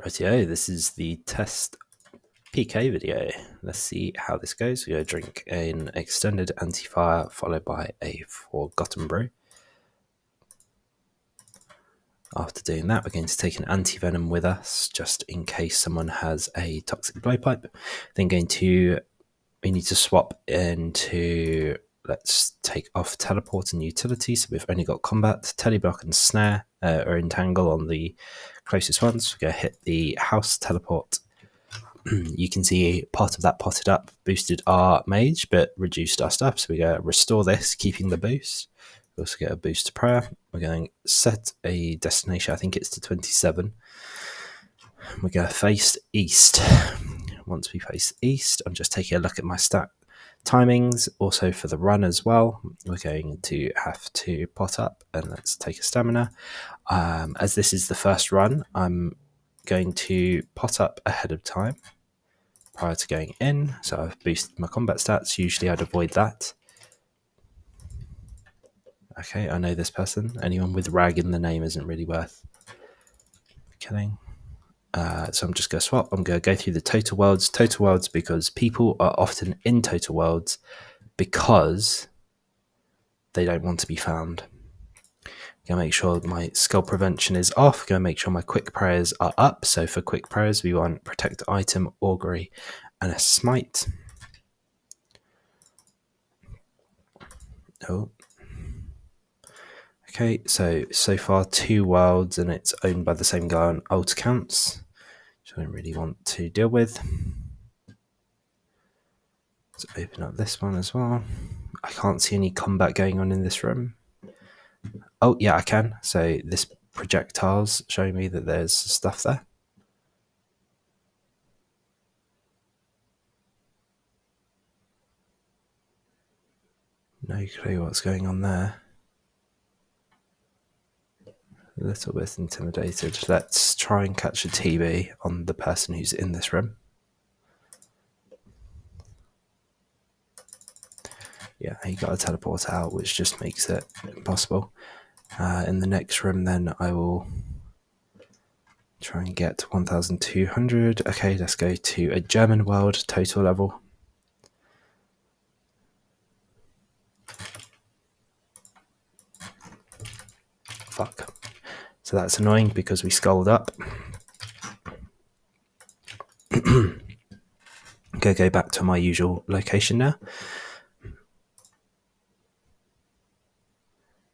Rightio, this is the test PK video. Let's see how this goes. We're going to drink an extended anti-fire followed by a forgotten brew. After doing that, we're going to take an anti-venom with us just in case someone has a toxic blowpipe. Then we need to swap into, let's take off teleport and utility. So we've only got combat, teleblock and snare or entangle on the closest ones. We're going to hit the house teleport. You can see part of that potted up boosted our mage but reduced our stuff, so we go restore this, keeping the boost. We also get a boost to prayer. We're going to set a destination, I think it's to 27. We're going to face east. Once we face east, I'm just taking a look at my stat timings, also for the run as well. We're going to have to pot up, and let's take a stamina. As this is the first run, I'm going to pot up ahead of time prior to going in, so I've boosted my combat stats. Usually I'd avoid that. Okay, I know this person. Anyone with rag in the name isn't really worth killing. So I'm just going to swap. I'm going to go through the total worlds. Total worlds because people are often in total worlds because they don't want to be found. Going to make sure my skull prevention is off. Going to make sure my quick prayers are up. So for quick prayers, we want protect item, augury, and a smite. Oh. Okay, so far 2 worlds, and it's owned by the same guy on alt accounts, which I don't really want to deal with. Let's open up this one as well. I can't see any combat going on in this room. Oh, yeah, I can. So this projectile's showing me that there's stuff there. No clue what's going on there. A little bit intimidated. Let's try and catch a TB on the person who's in this room. Yeah, he got a teleport out, which just makes it impossible. In the next room, then I will try and get 1,200. Okay, let's go to a German world total level. Fuck. So that's annoying because we sculled up. Okay, go back to my usual location now.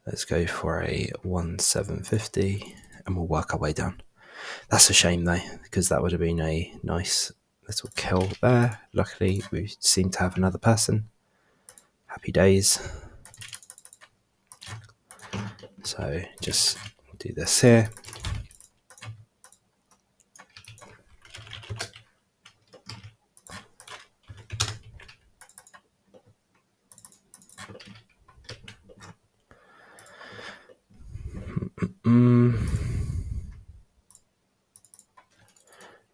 Let's go for a 1,750 and we'll work our way down. That's a shame though, because that would have been a nice little kill there. Luckily, we seem to have another person. Happy days. So just do this here.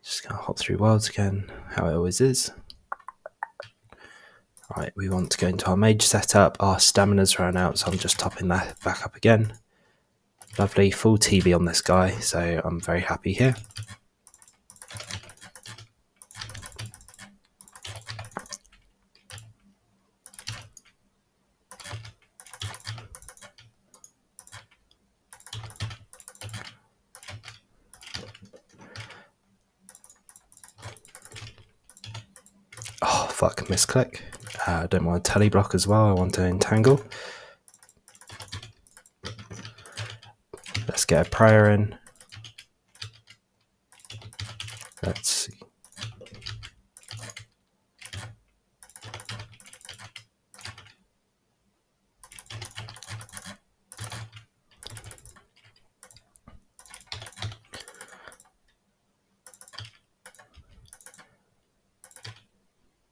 Just gonna hop through worlds again, how it always is. Right, we want to go into our mage setup. Our stamina's run out, so I'm just topping that back up again. Lovely, full TB on this guy, so I'm very happy here. Oh, fuck, misclick. I don't want a teleblock as well, I want to entangle. Let's get a prayer in. Let's see.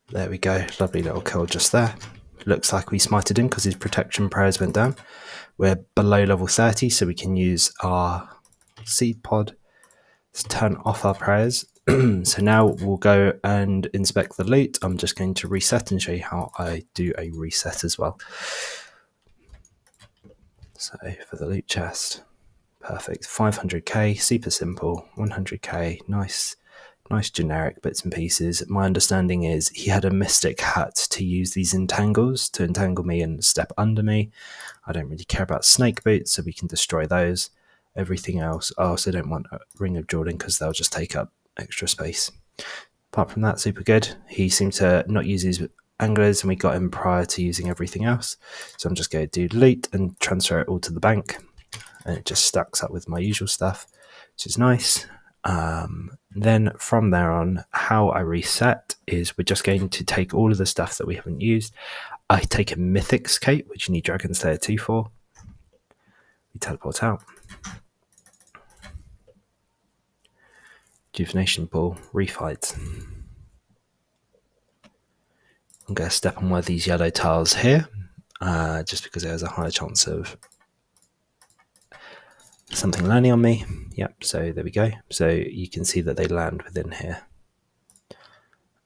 There we go, lovely little kill just there. Looks like we smited him because his protection prayers went down. We're below level 30, so we can use our seed pod to turn off our prayers. So now we'll go and inspect the loot. I'm just going to reset and show you how I do a reset as well. So for the loot chest, Perfect. 500k, super simple. 100k, nice generic bits and pieces. My understanding is he had a mystic hat to use these entangles to entangle me and step under me. I don't really care about snake boots, so we can destroy those. Everything else, I also don't want a Ring of Jordan because they'll just take up extra space. Apart from that, super good. He seemed to not use his anglers, and we got him prior to using everything else. So I'm just going to do loot and transfer it all to the bank, and it just stacks up with my usual stuff, which is nice. Then from there on, how I reset is we're just going to take all of the stuff that we haven't used. I take a Mythic's Cape, which you need Dragon Slayer 2 for. We teleport out. Rejuvenation Ball, refight. I'm going to step on one of these yellow tiles here, just because there's a higher chance of something landing on me. Yep, so there we go. So you can see that they land within here.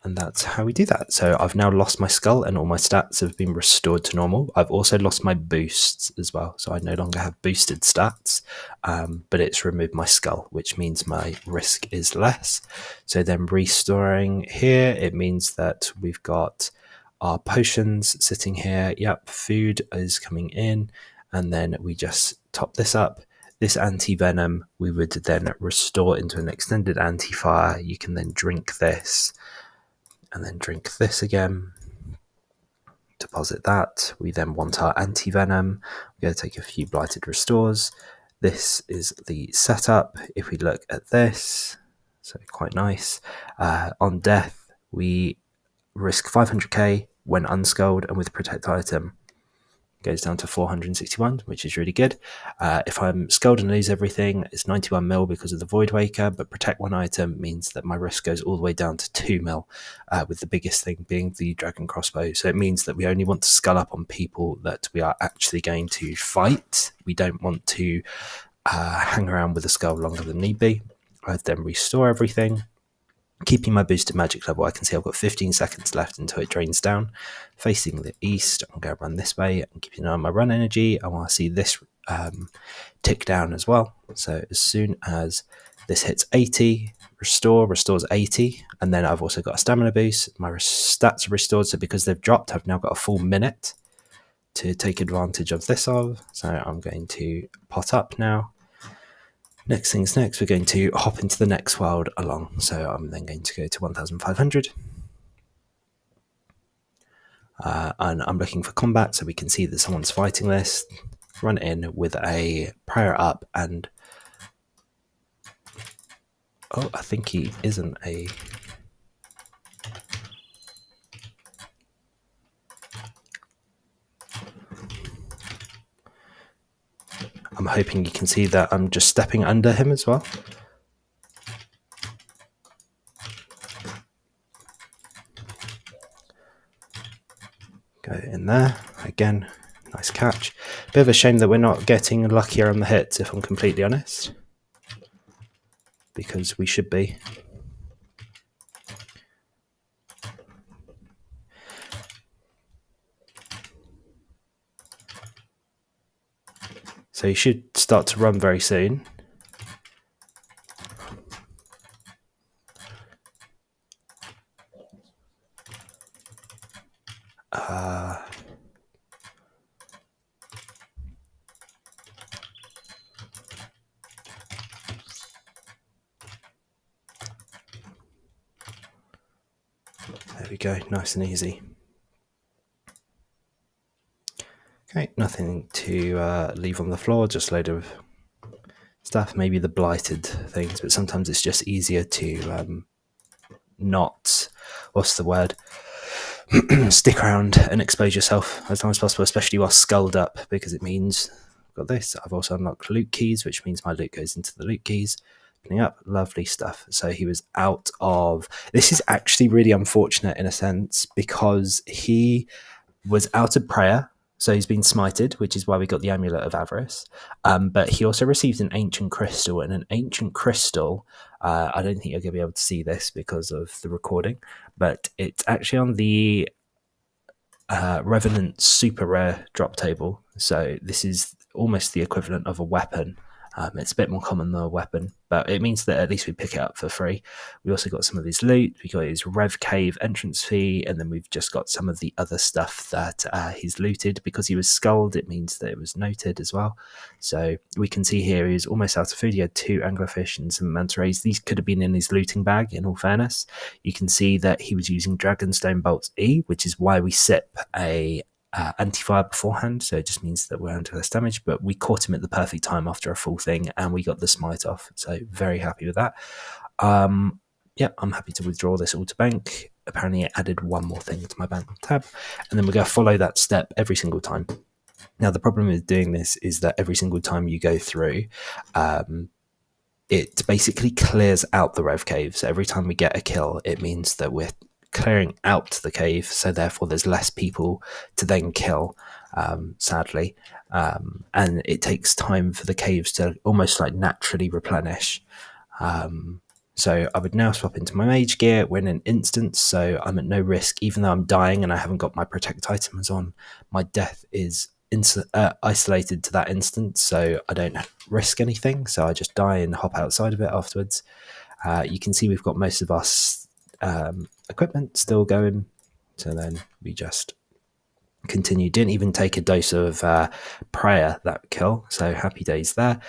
And that's how we do that. So I've now lost my skull and all my stats have been restored to normal. I've also lost my boosts as well. So I no longer have boosted stats, but it's removed my skull, which means my risk is less. So then restoring here, it means that we've got our potions sitting here. Yep, food is coming in. And then we just top this up. This anti-venom we would then restore into an extended anti-fire. You can then drink this. And then drink this again, deposit that. We then want our anti-venom. We're going to take a few blighted restores. This is the setup. If we look at this, so quite nice. On death, we risk 500k when unskulled and with protect item. Goes down to 461, which is really good. If I'm skulled and lose everything, it's 91 mil because of the Void Waker, but protect one item means that my risk goes all the way down to 2 mil, with the biggest thing being the Dragon Crossbow. So it means that we only want to skull up on people that we are actually going to fight. We don't want to hang around with a skull longer than need be. I then restore everything. Keeping my boosted magic level, I can see I've got 15 seconds left until it drains down. Facing the east, I'm going to run this way and keeping an eye on my run energy. I want to see this tick down as well. So as soon as this hits 80, restores 80, and then I've also got a stamina boost. My stats are restored, so because they've dropped, I've now got a full minute to take advantage of this of. So I'm going to pot up now. Next things next, we're going to hop into the next world along. So I'm then going to go to 1500. And I'm looking for combat so we can see that someone's fighting this. Run in with a prayer up and... Oh, I think he isn't a... I'm hoping you can see that I'm just stepping under him as well. Go in there. Again, nice catch. Bit of a shame that we're not getting luckier on the hits, if I'm completely honest. Because we should be. So you should start to run very soon. There we go, nice and easy. Okay, nothing to leave on the floor, just a load of stuff, maybe the blighted things, but sometimes it's just easier to not, what's the word, stick around and expose yourself as long as possible, especially while skulled up, because it means I've got this. I've also unlocked loot keys, which means my loot goes into the loot keys. Opening up, lovely stuff. So he was out of... This is actually really unfortunate in a sense, because he was out of prayer. So he's been smited, which is why we got the Amulet of Avarice. But he also received an Ancient Crystal, and an Ancient Crystal, I don't think you're going to be able to see this because of the recording, but it's actually on the Revenant Super Rare drop table. So this is almost the equivalent of a weapon. It's a bit more common than a weapon, but it means that at least we pick it up for free. We also got some of his loot. We got his Rev Cave entrance fee, and then we've just got some of the other stuff that he's looted. Because he was sculled, it means that it was noted as well. So we can see here he's almost out of food. He had 2 anglerfish and some manta rays. These could have been in his looting bag, in all fairness. You can see that he was using Dragonstone Bolts E, which is why we sip a anti-fire beforehand, so it just means that we're under less damage, but we caught him at the perfect time after a full thing and we got the smite off, so very happy with that. Yeah, I'm happy to withdraw this all to bank. Apparently it added one more thing to my bank tab, and then we're going to follow that step every single time. Now the problem with doing this is that every single time you go through, it basically clears out the Rev Cave, so every time we get a kill it means that we're clearing out the cave, so therefore there's less people to then kill, sadly, and it takes time for the caves to almost like naturally replenish. So I would now swap into my mage gear. We're in an instance, so I'm at no risk. Even though I'm dying and I haven't got my protect items on, my death is isolated to that instance, so I don't risk anything, so I just die and hop outside of it afterwards. You can see we've got most of us equipment still going, so then we just continue. Didn't even take a dose of prayer that kill, so happy days there.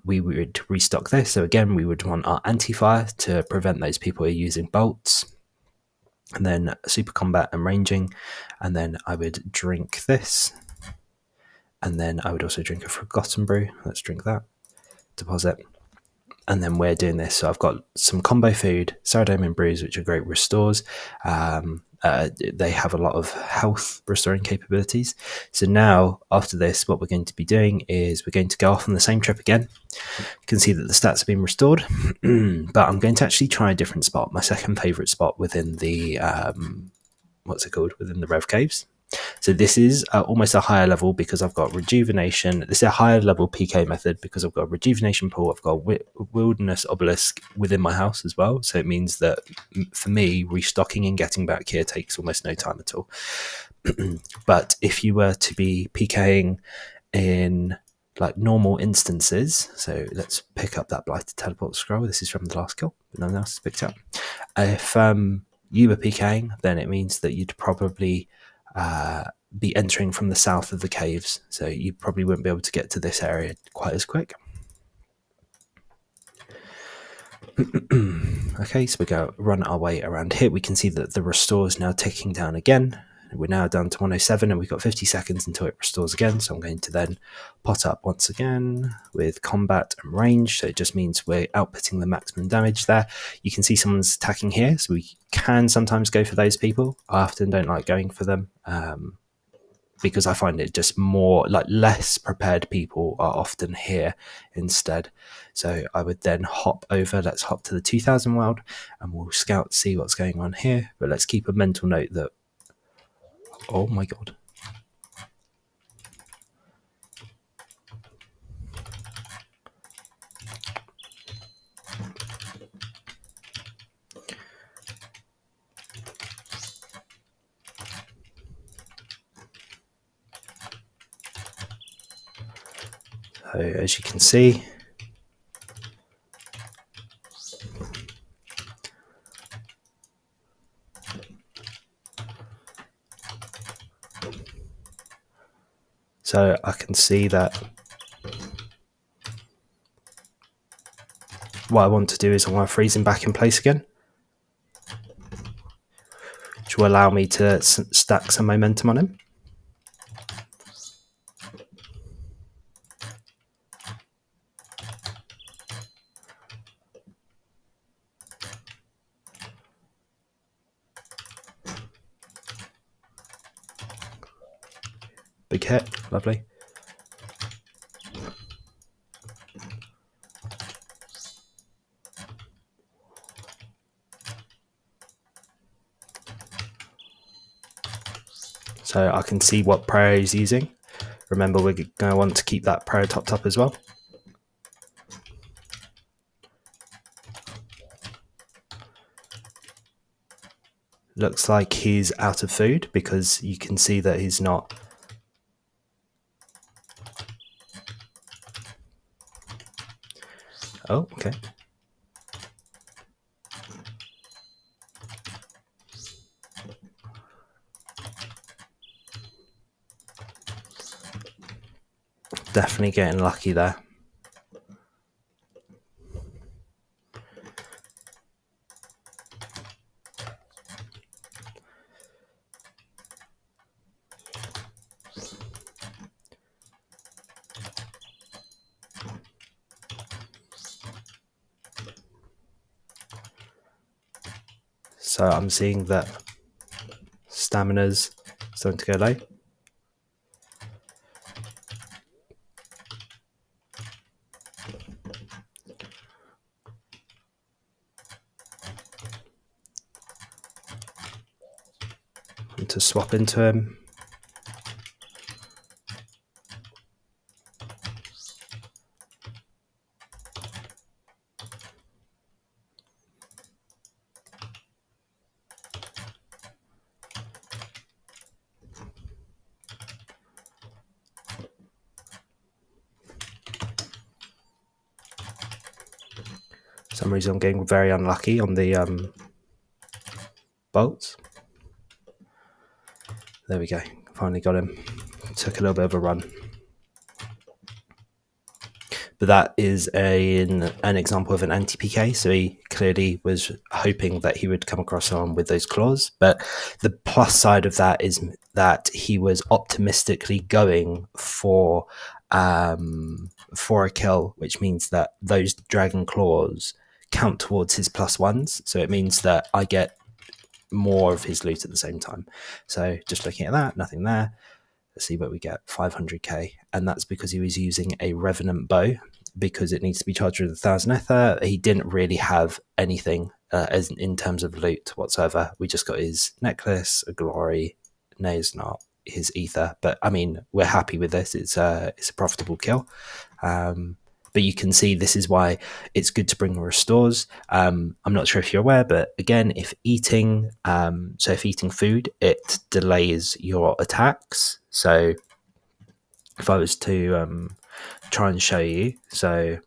We would restock this, so again we would want our anti-fire to prevent those people who are using bolts, and then super combat and ranging, and then I would drink this, and then I would also drink a Forgotten Brew. Let's drink that. Deposit. And then we're doing this. So I've got some combo food, Saradomin brews, which are great restores. They have a lot of health restoring capabilities. So now, after this, what we're going to be doing is we're going to go off on the same trip again. You can see that the stats have been restored, but I'm going to actually try a different spot. My second favourite spot within the, within the Rev Caves. So this is almost a higher level because I've got rejuvenation. This is a higher level PK method because I've got a rejuvenation pool. I've got a wilderness obelisk within my house as well. So it means that for me, restocking and getting back here takes almost no time at all. But if you were to be PKing in like normal instances, so let's pick up that blighted teleport scroll. This is from the last kill, but no one else has picked it up. If you were PKing, then it means that you'd probably be entering from the south of the caves, so you probably wouldn't be able to get to this area quite as quick. Okay, so we go run our way around here. We can see that the restore is now ticking down again. We're now down to 107 and we've got 50 seconds until it restores again, so I'm going to then pot up once again with combat and range, so it just means we're outputting the maximum damage there. You can see someone's attacking here, so we can sometimes go for those people. I often don't like going for them because I find it just more like less prepared people are often here instead. So I would then hop over, let's hop to the 2000 world and we'll scout, see what's going on here, but let's keep a mental note that, oh my god. So as you can see, so I can see that what I want to do is I want to freeze him back in place again, which will allow me to stack some momentum on him. Big hit, lovely. So I can see what prayer he's using. Remember, we're going to want to keep that prayer topped up as well. Looks like he's out of food because you can see that he's not. Oh, okay. Definitely getting lucky there. So I'm seeing that stamina's starting to go low. And to swap into him. For some reason I'm getting very unlucky on the bolts. There we go. Finally got him. Took a little bit of a run. But that is an example of an anti-PK. So he clearly was hoping that he would come across someone with those claws. But the plus side of that is that he was optimistically going for a kill, which means that those dragon claws count towards his +1s. So it means that I get more of his loot at the same time. So just looking at that, nothing there. Let's see what we get. 500k, and that's because he was using a revenant bow, because it needs to be charged with 1,000 ether. He didn't really have anything as in terms of loot whatsoever. We just got his necklace, a glory. No, it's not his ether, but I mean, we're happy with this. It's a profitable kill. But you can see this is why it's good to bring restores. I'm not sure if you're aware, but again, if eating food, it delays your attacks. So if I was to try and show you, so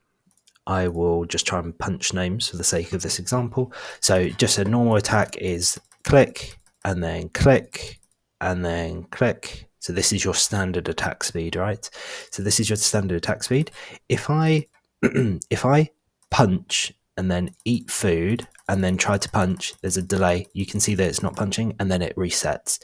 I will just try and punch names for the sake of this example. So just a normal attack is click and then click and then click. So this is your standard attack speed, right? So this is your standard attack speed. If I if I punch and then eat food and then try to punch, there's a delay. You can see that it's not punching and then it resets.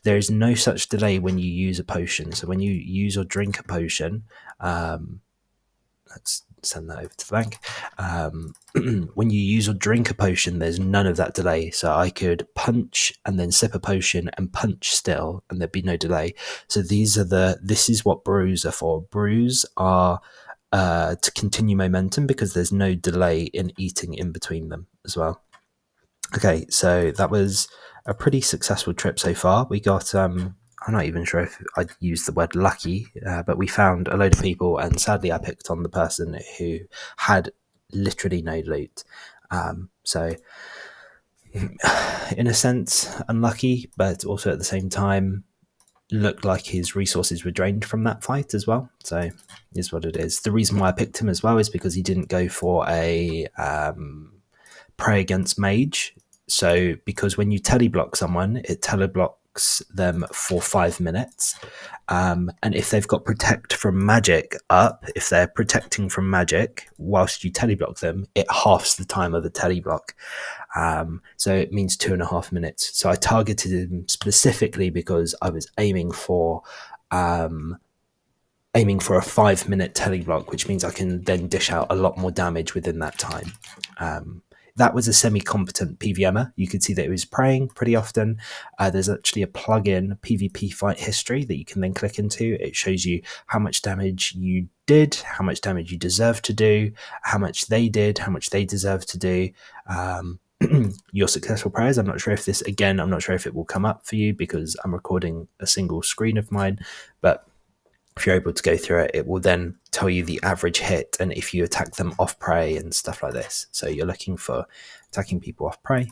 There is no such delay when you use a potion. So when you use or drink a potion, let's send that over to the bank. When you use or drink a potion, there's none of that delay. So I could punch and then sip a potion and punch still, and there'd be no delay. So this is what brews are for. Brews are to continue momentum because there's no delay in eating in between them as well. Okay, so that was a pretty successful trip so far. We got I'm not even sure if I'd use the word lucky, but we found a load of people, and sadly I picked on the person who had literally no loot. So in a sense unlucky, but also at the same time looked like his resources were drained from that fight as well. So is what it is. The reason why I picked him as well is because he didn't go for a pray against mage. So because when you teleblock someone, it teleblocks them for 5 minutes. And if they've got protect from magic up, if they're protecting from magic whilst you teleblock them, it halves the time of the teleblock. So it means 2.5 minutes. So I targeted him specifically because I was aiming for a 5-minute teleblock, which means I can then dish out a lot more damage within that time. That was a semi-competent PVMer. You could see that it was praying pretty often. There's actually a plugin, PvP Fight History, that you can then click into. It shows you how much damage you did, how much damage you deserve to do, how much they did, how much they deserve to do. Your successful prayers. I'm not sure if it will come up for you because I'm recording a single screen of mine, but if you're able to go through it, it will then tell you the average hit and if you attack them off prey and stuff like this. So you're looking for attacking people off prey.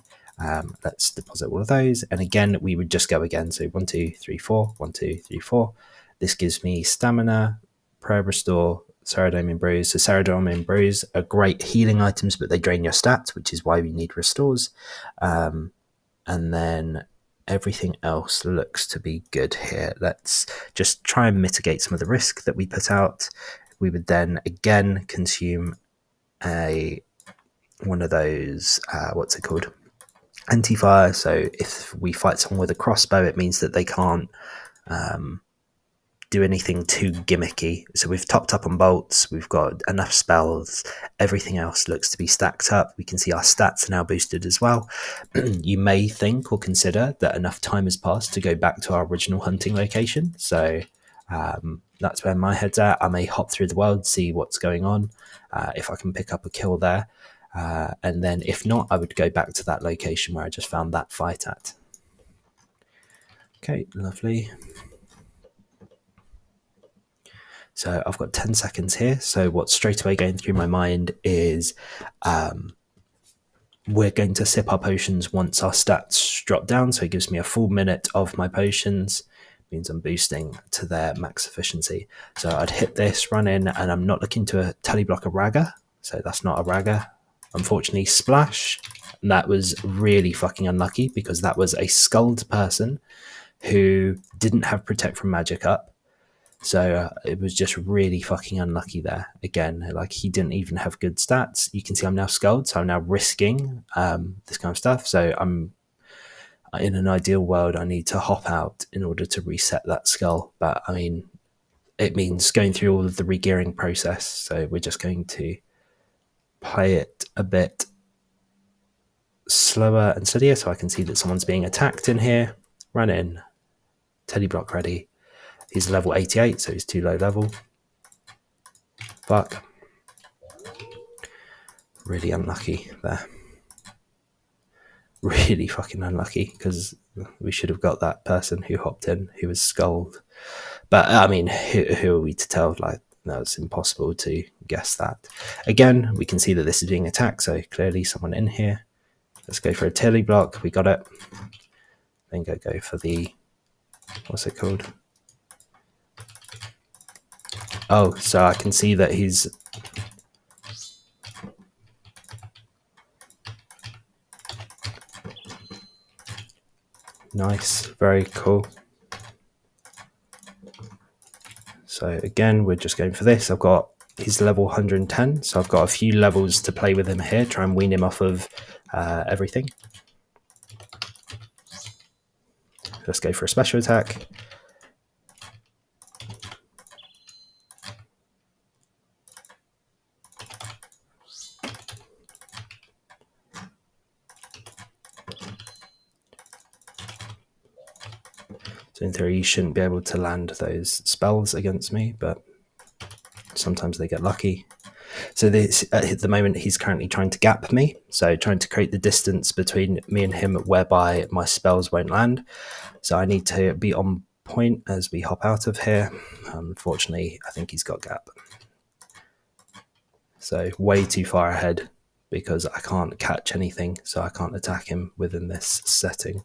Let's deposit all of those. And again, we would just go again. So 1, 2, 3, 4, 1, 2, 3, 4. This gives me stamina, prayer restore, Ceridome and Bruise. So Ceridome and Bruise are great healing items, but they drain your stats, which is why we need restores. And then everything else looks to be good here. Let's just try and mitigate some of the risk that we put out. We would then again consume one of those, what's it called? Anti-fire. So if we fight someone with a crossbow, it means that they can't do anything too gimmicky. So we've topped up on bolts, we've got enough spells, everything else looks to be stacked up. We can see our stats are now boosted as well. You may think or consider that enough time has passed to go back to our original hunting location. So that's where my head's at. I may hop through the world, see what's going on, if I can pick up a kill there. And then if not, I would go back to that location where I just found that fight at. Okay, lovely. So I've got 10 seconds here. So what's straight away going through my mind is we're going to sip our potions once our stats drop down. So it gives me a full minute of my potions. It means I'm boosting to their max efficiency. So I'd hit this, run in, and I'm not looking to teleblock a ragger. So that's not a ragger. Unfortunately, splash. And that was really fucking unlucky because that was a skulled person who didn't have protect from magic up. So it was just really fucking unlucky there. Again, like he didn't even have good stats. You can see I'm now skulled, so I'm now risking this kind of stuff. So I'm in an ideal world, I need to hop out in order to reset that skull. But I mean, it means going through all of the regearing process. So we're just going to play it a bit slower and steadier so I can see that someone's being attacked in here. Run in, Teddy block ready. He's level 88, so he's too low level. Fuck. Really unlucky there. Really fucking unlucky because we should have got that person who hopped in who was skulled. But I mean, who are we to tell? Like, no, it's impossible to guess that. Again, we can see that this is being attacked, so clearly someone in here. Let's go for a tilly block. We got it. Then go for the, what's it called? Oh, so I can see that he's nice, very cool. So again, we're just going for this. I've got he's level 110, so I've got a few levels to play with him here, try and wean him off of everything. Let's go for a special attack. So in theory, you shouldn't be able to land those spells against me, but sometimes they get lucky. So this, at the moment, he's currently trying to gap me, so trying to create the distance between me and him whereby my spells won't land. So I need to be on point as we hop out of here. Unfortunately, I think he's got gap. So way too far ahead because I can't catch anything, so I can't attack him within this setting.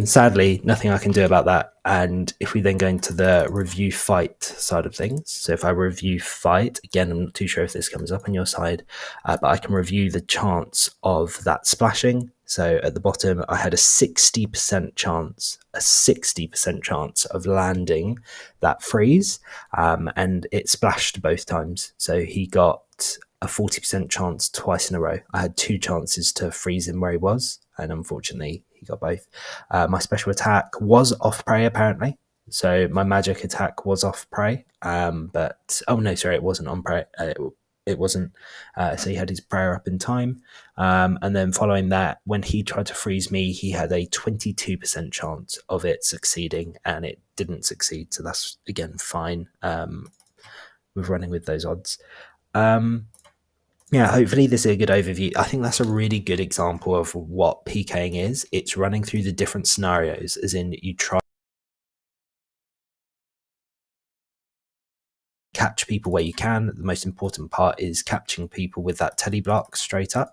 Sadly, nothing I can do about that. And if we then go into the review fight side of things, so if I review fight, again, I'm not too sure if this comes up on your side, but I can review the chance of that splashing. So at the bottom, I had a 60% chance of landing that freeze, and it splashed both times. So he got a 40% chance twice in a row. I had 2 chances to freeze him where he was, and unfortunately he got both. My special attack was off prey apparently, so my magic attack was off prey, but oh no, sorry, it wasn't on prey. It wasn't. So he had his prayer up in time, and then following that, when he tried to freeze me, he had a 22% chance of it succeeding, and it didn't succeed. So that's again fine. We're running with those odds. Yeah, hopefully this is a good overview. I think that's a really good example of what PKing is. It's running through the different scenarios, as in you try catch people where you can. The most important part is catching people with that teleblock straight up.